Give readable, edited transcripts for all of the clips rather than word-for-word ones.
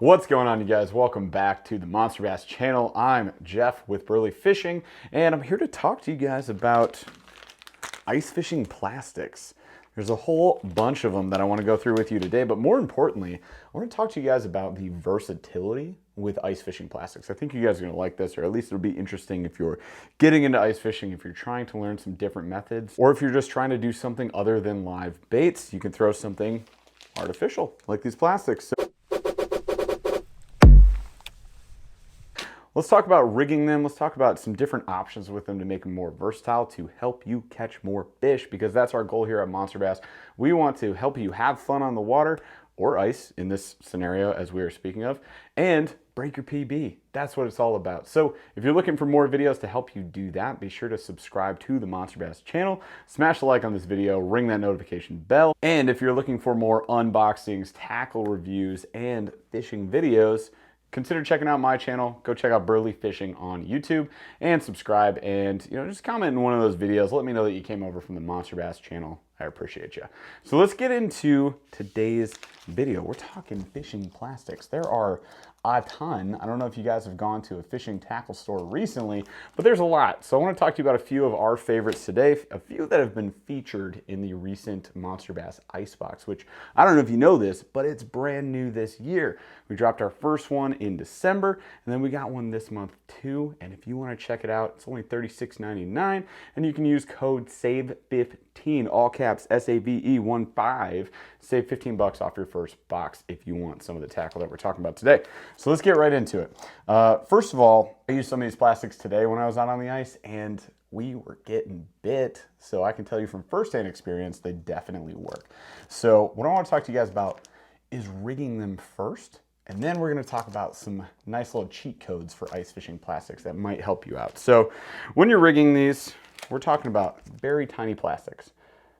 What's going on, you guys? Welcome back to the Monster Bass channel. I'm Jeff with Burley Fishing, and I'm here to talk to you guys about ice fishing plastics. There's a whole bunch of them that I want to go through with you today, but more importantly, I want to talk to you guys about the versatility with ice fishing plastics. I think you guys are going to like this, or at least it'll be interesting if you're getting into ice fishing, if you're trying to learn some different methods, or if you're just trying to do something other than live baits. You can throw something artificial like these plastics. Let's talk about rigging them. Let's talk about some different options with them to make them more versatile to help you catch more fish, because that's our goal here at Monster Bass. We want to help you have fun on the water, or ice in this scenario as we were speaking of, and break your PB. That's what it's all about. So if you're looking for more videos to help you do that, be sure to subscribe to the Monster Bass channel, smash the like on this video, ring that notification bell. And if you're looking for more unboxings, tackle reviews, and fishing videos, consider checking out my channel. Go check out Burley Fishing on YouTube and subscribe, and just comment in one of those videos. Let me know that you came over from the Monster Bass channel. I appreciate you. So let's get into today's video. We're talking fishing plastics. There are a ton. I don't know if you guys have gone to a fishing tackle store recently, but there's a lot. So I want to talk to you about a few of our favorites today, a few that have been featured in the recent Monster Bass Icebox, which I don't know if you know this, but it's brand new this year. We dropped our first one in December, and then we got one this month too. And if you want to check it out, it's only $36.99, and you can use code SAVE15, all caps SAVE15, save 15 bucks off your first box if you want some of the tackle that we're talking about today. So let's get right into it. First of all, I used some of these plastics today when I was out on the ice, and we were getting bit. So I can tell you from firsthand experience, they definitely work. So what I want to talk to you guys about is rigging them first, and then we're going to talk about some nice little cheat codes for ice fishing plastics that might help you out. So when you're rigging these, we're talking about very tiny plastics.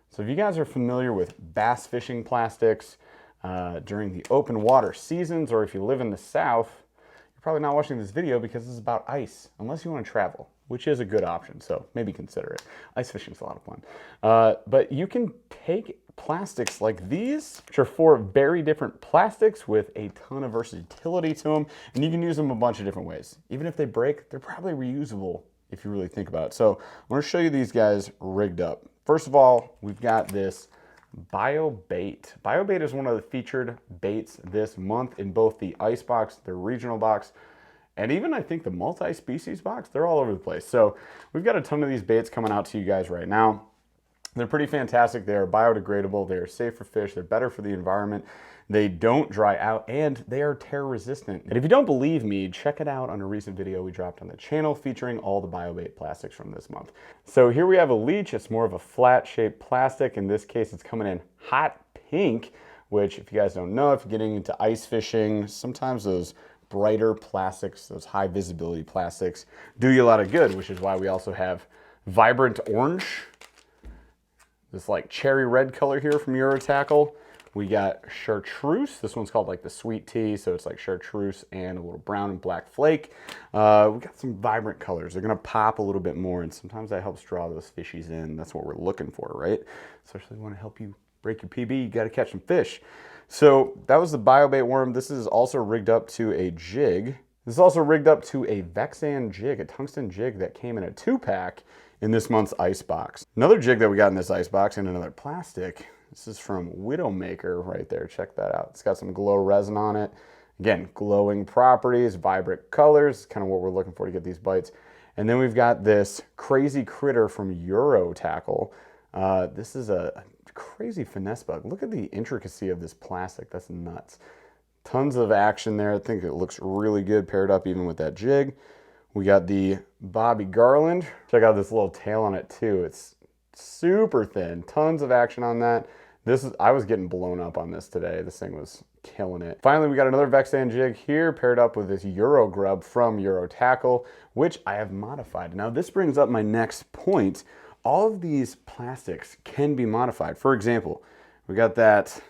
So if you guys are familiar with bass fishing plastics during the open water seasons, or if you live in the South, you're probably not watching this video because this is about ice, unless you want to travel, which is a good option, so maybe consider it. Ice fishing is a lot of fun. But you can take plastics like these, which are four very different plastics with a ton of versatility to them, and you can use them a bunch of different ways. Even if they break, they're probably reusable if you really think about it. So I'm going to show you these guys rigged up. First of all, we've got this BioBait. BioBait is one of the featured baits this month in both the ice box, the regional box, and even I think the multi-species box. They're all over the place. So we've got a ton of these baits coming out to you guys right now. They're pretty fantastic. They are biodegradable. They are safe for fish. They're better for the environment. They don't dry out, and they are tear resistant. And if you don't believe me, check it out on a recent video we dropped on the channel featuring all the BioBait plastics from this month. So here we have a leech. It's more of a flat shaped plastic. In this case, it's coming in hot pink, which if you guys don't know, if you're getting into ice fishing, sometimes those brighter plastics, those high visibility plastics, do you a lot of good, which is why we also have vibrant orange, this like cherry red color here from Euro Tackle. We got chartreuse. This one's called like the sweet tea, so it's like chartreuse and a little brown and black flake. We got some vibrant colors. They're gonna pop a little bit more, and sometimes that helps draw those fishies in. That's what we're looking for, right? Especially when I help you break your PB, you gotta catch some fish. So that was the BioBait worm. This is also rigged up to a jig. This is also rigged up to a Vexan jig, a tungsten jig that came in a 2-pack in this month's ice box. Another jig that we got in this ice box, and another plastic. This is from Widowmaker right there. Check that out. It's got some glow resin on it. Again, glowing properties, vibrant colors, kind of what we're looking for to get these bites. And then we've got this crazy critter from Euro Tackle. This is a crazy finesse bug. Look at the intricacy of this plastic. That's nuts. Tons of action there. I think it looks really good paired up even with that jig. We got the Bobby Garland. Check out this little tail on it too. It's super thin. Tons of action on that. I was getting blown up on this today. This thing was killing it. Finally, we got another Vexan jig here paired up with this Euro grub from Euro Tackle, which I have modified. Now this brings up my next point. All of these plastics can be modified. For example, we got that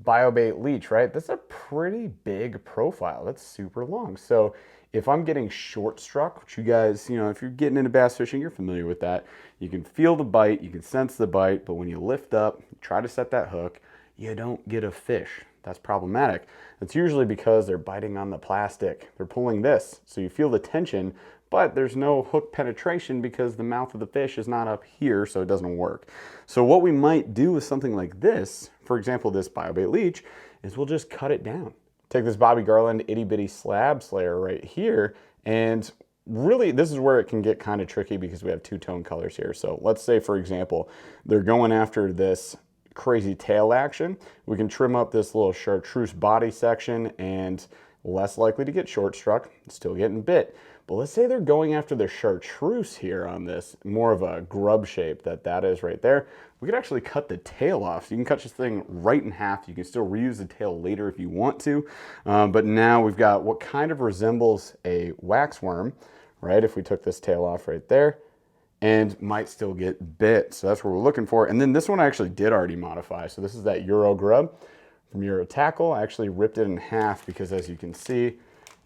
BioBait leech, right? That's a pretty big profile. That's super long. So if I'm getting short struck, which you guys, if you're getting into bass fishing, you're familiar with that. You can feel the bite, you can sense the bite, but when you lift up, try to set that hook, you don't get a fish. that's problematic. It's usually because they're biting on the plastic. They're pulling this, so you feel the tension, but there's no hook penetration because the mouth of the fish is not up here, so it doesn't work. So what we might do with something like this, for example, this BioBait leech, is we'll just cut it down. Take this Bobby Garland itty bitty slab slayer right here, and really this is where it can get kind of tricky because we have two-tone colors here. So let's say, for example, they're going after this crazy tail action. We can trim up this little chartreuse body section and less likely to get short struck, still getting bit. But let's say they're going after the chartreuse here on this, more of a grub shape that is right there. We could actually cut the tail off. So you can cut this thing right in half. You can still reuse the tail later if you want to. But now we've got what kind of resembles a waxworm, right? If we took this tail off right there, and might still get bit. So that's what we're looking for. And then this one I actually did already modify. So this is that Euro grub from Euro Tackle. I actually ripped it in half because, as you can see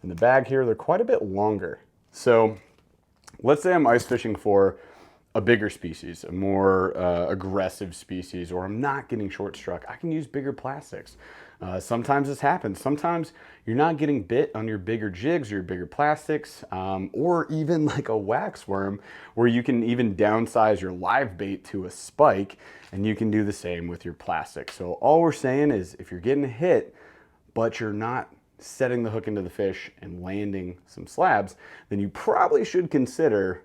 in the bag here, they're quite a bit longer. So let's say I'm ice fishing for a bigger species, a more aggressive species, or I'm not getting short struck. I can use bigger plastics. Sometimes this happens. Sometimes you're not getting bit on your bigger jigs or your bigger plastics, or even like a wax worm where you can even downsize your live bait to a spike, and you can do the same with your plastic. So all we're saying is if you're getting hit, but you're not setting the hook into the fish and landing some slabs, then you probably should consider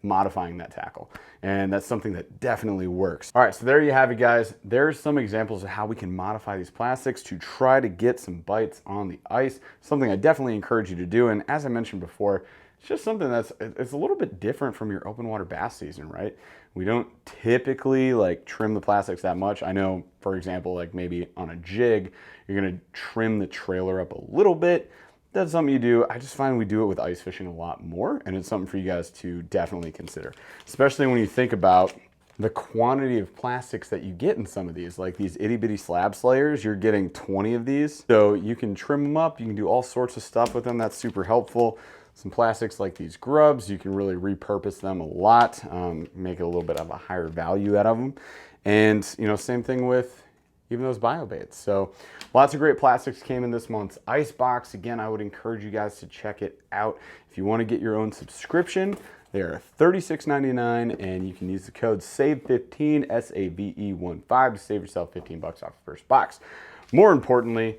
modifying that tackle. And that's something that definitely works. All right, so there you have it, guys. There's some examples of how we can modify these plastics to try to get some bites on the ice. Something I definitely encourage you to do. And as I mentioned before, it's just something it's a little bit different from your open water bass season, right? We don't typically like trim the plastics that much. I know, for example, like maybe on a jig, you're gonna trim the trailer up a little bit. That's something you do. I just find we do it with ice fishing a lot more, and it's something for you guys to definitely consider, especially when you think about the quantity of plastics that you get in some of these, like these itty bitty slab slayers. You're getting 20 of these, so you can trim them up. You can do all sorts of stuff with them. That's super helpful. Some plastics like these grubs, you can really repurpose them a lot, make a little bit of a higher value out of them. And you know, same thing with even those BioBaits. So lots of great plastics came in this month's ice box. Again, I would encourage you guys to check it out. If you want to get your own subscription, they are $36.99, and you can use the code SAVE15, SAVE15, to save yourself 15 bucks off the first box. More importantly,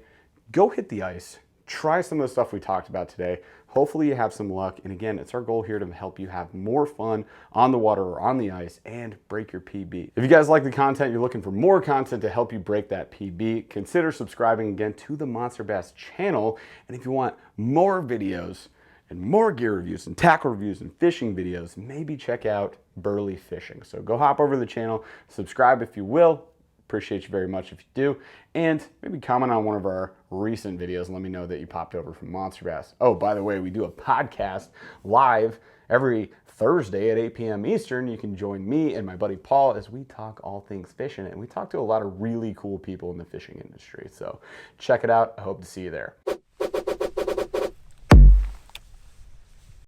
go hit the ice. Try some of the stuff we talked about today. Hopefully you have some luck. And again, it's our goal here to help you have more fun on the water or on the ice and break your PB. If you guys like the content, you're looking for more content to help you break that PB, consider subscribing again to the Monster Bass channel. And if you want more videos and more gear reviews and tackle reviews and fishing videos, maybe check out Burley Fishing. So go hop over to the channel, subscribe if you will. Appreciate you very much if you do, and maybe comment on one of our recent videos and let me know that you popped over from Monster Bass. Oh, by the way, we do a podcast live every Thursday at 8 p.m. Eastern. You can join me and my buddy Paul as we talk all things fishing, and we talk to a lot of really cool people in the fishing industry. So check it out. I hope to see you there.